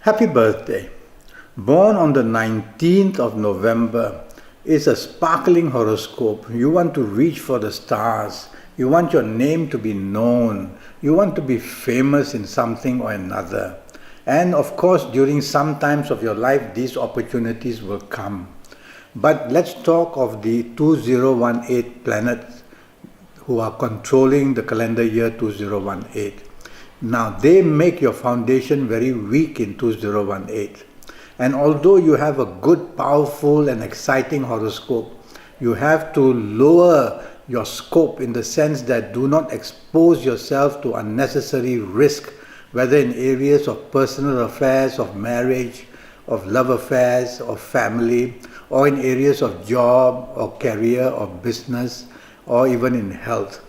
Happy birthday. Born on the 19th of November is a sparkling horoscope. You want to reach for the stars. You want your name to be known. You want to be famous in something or another. And of course, during some times of your life, these opportunities will come. But let's talk of the 2018 planets who are controlling the calendar year 2018. Now, they make your foundation very weak in 2018. And although you have a good, powerful and exciting horoscope, you have to lower your scope in the sense that do not expose yourself to unnecessary risk, whether in areas of personal affairs, of marriage, of love affairs, of family, or in areas of job or career or business, or even in health.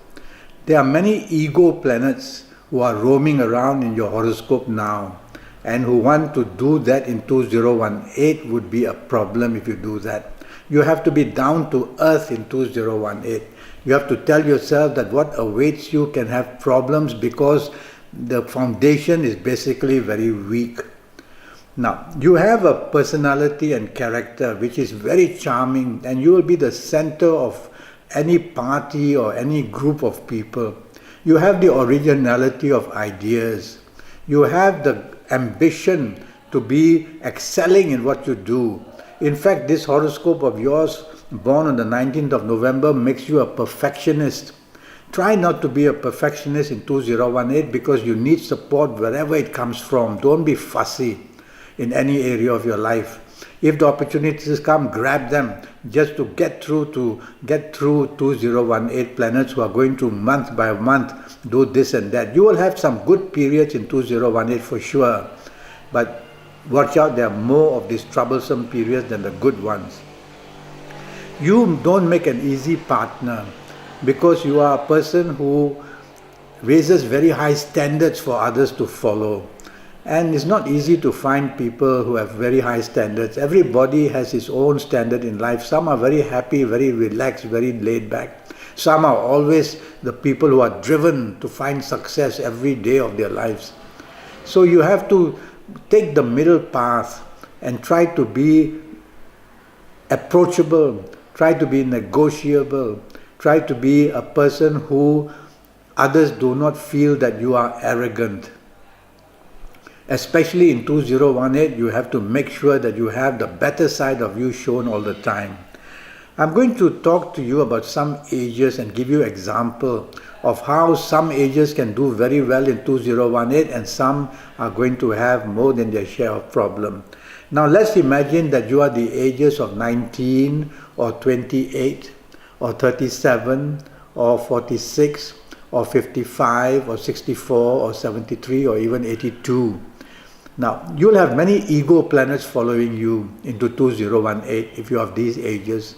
There are many ego planets who are roaming around in your horoscope now, and who want to do that in 2018 would be a problem if you do that. You have to be down to earth in 2018. You have to tell yourself that what awaits you can have problems because the foundation is basically very weak. Now, you have a personality and character which is very charming, and you will be the center of any party or any group of people. You have the originality of ideas. You have the ambition to be excelling in what you do. In fact, this horoscope of yours, born on the 19th of November, makes you a perfectionist. Try not to be a perfectionist in 2018 because you need support wherever it comes from. Don't be fussy in any area of your life. If the opportunities come, grab them just to get through 2018 planets who are going to month by month do this and that. You will have some good periods in 2018 for sure, but watch out, there are more of these troublesome periods than the good ones. You don't make an easy partner because you are a person who raises very high standards for others to follow. And it's not easy to find people who have very high standards. Everybody has his own standard in life. Some are very happy, very relaxed, very laid back. Some are always the people who are driven to find success every day of their lives. So you have to take the middle path and try to be approachable, try to be negotiable, try to be a person who others do not feel that you are arrogant. Especially in 2018, you have to make sure that you have the better side of you shown all the time. I'm going to talk to you about some ages and give you an example of how some ages can do very well in 2018 and some are going to have more than their share of problem. Now let's imagine that you are the ages of 19 or 28 or 37 or 46 or 55 or 64 or 73 or even 82. Now, you'll have many ego planets following you into 2018 if you have these ages.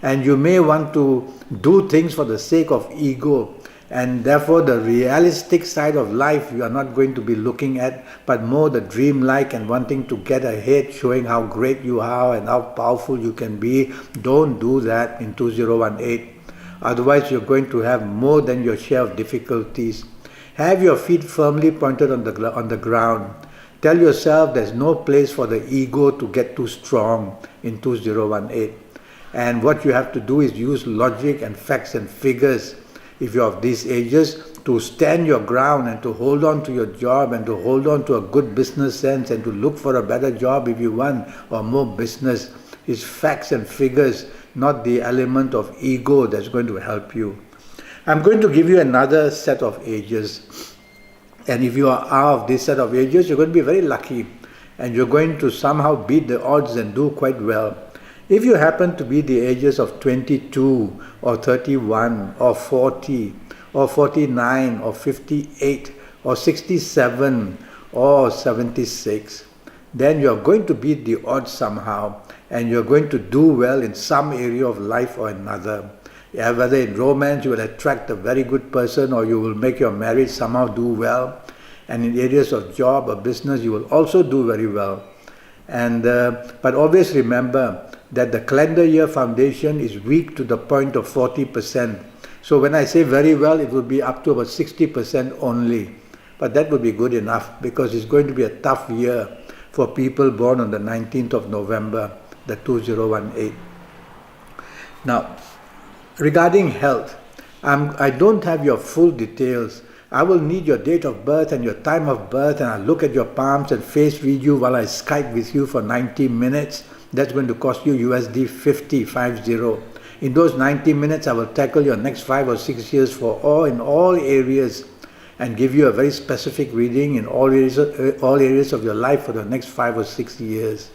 And you may want to do things for the sake of ego. And therefore, the realistic side of life you are not going to be looking at, but more the dreamlike and wanting to get ahead, showing how great you are and how powerful you can be. Don't do that in 2018. Otherwise, you're going to have more than your share of difficulties. Have your feet firmly pointed on the ground. Tell yourself there's no place for the ego to get too strong in 2018. And what you have to do is use logic and facts and figures, if you're of these ages, to stand your ground and to hold on to your job and to hold on to a good business sense and to look for a better job if you want or more business. It's facts and figures, not the element of ego that's going to help you. I'm going to give you another set of ages. And if you are of this set of ages, you're going to be very lucky and you're going to somehow beat the odds and do quite well. If you happen to be the ages of 22 or 31 or 40 or 49 or 58 or 67 or 76, then you're going to beat the odds somehow and you're going to do well in some area of life or another. Yeah, whether in romance you will attract a very good person or you will make your marriage somehow do well, and in areas of job or business you will also do very well. And but always remember that the calendar year foundation is weak to the point of 40%. So when I say very well, it will be up to about 60% only. But that would be good enough because it's going to be a tough year for people born on the 19th of November, the 2018. Now, regarding health, I don't have your full details. I will need your date of birth and your time of birth, and I'll look at your palms and face read you while I Skype with you for 90 minutes. That's going to cost you USD 50. In those 90 minutes, I will tackle your next 5 or 6 years in all areas and give you a very specific reading in all areas of your life for the next 5 or 6 years.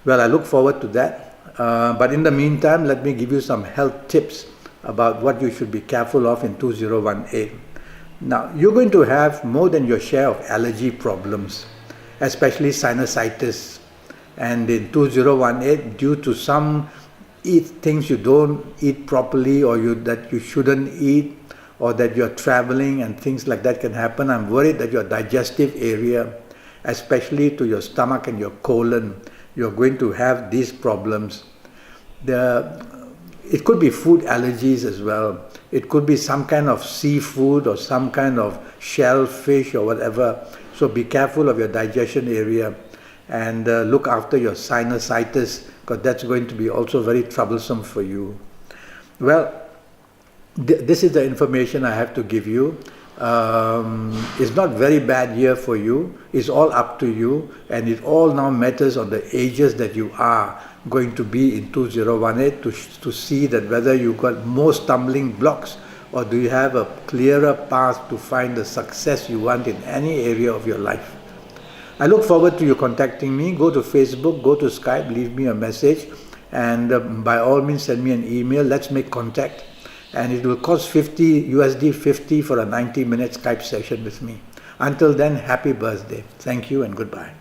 Well, I look forward to that. But in the meantime, let me give you some health tips about what you should be careful of in 2018. Now, you're going to have more than your share of allergy problems, especially sinusitis. And in 2018, due to some things you don't eat properly, or that you shouldn't eat, or that you're traveling and things like that can happen, I'm worried that your digestive area, especially to your stomach and your colon, you're going to have these problems. It could be food allergies as well. It could be some kind of seafood or some kind of shellfish or whatever. So be careful of your digestion area, and look after your sinusitis, because that's going to be also very troublesome for you. Well, this is the information I have to give you. It's not very bad year for you. It's all up to you, and it all now matters on the ages that you are going to be in 2018 to see that whether you got more stumbling blocks, or do you have a clearer path to find the success you want in any area of your life. I look forward to you contacting me. Go to Facebook, go to Skype, leave me a message, and by all means send me an email. Let's make contact. And it will cost USD 50 for a 90-minute Skype session with me. Until then, happy birthday. Thank you and goodbye.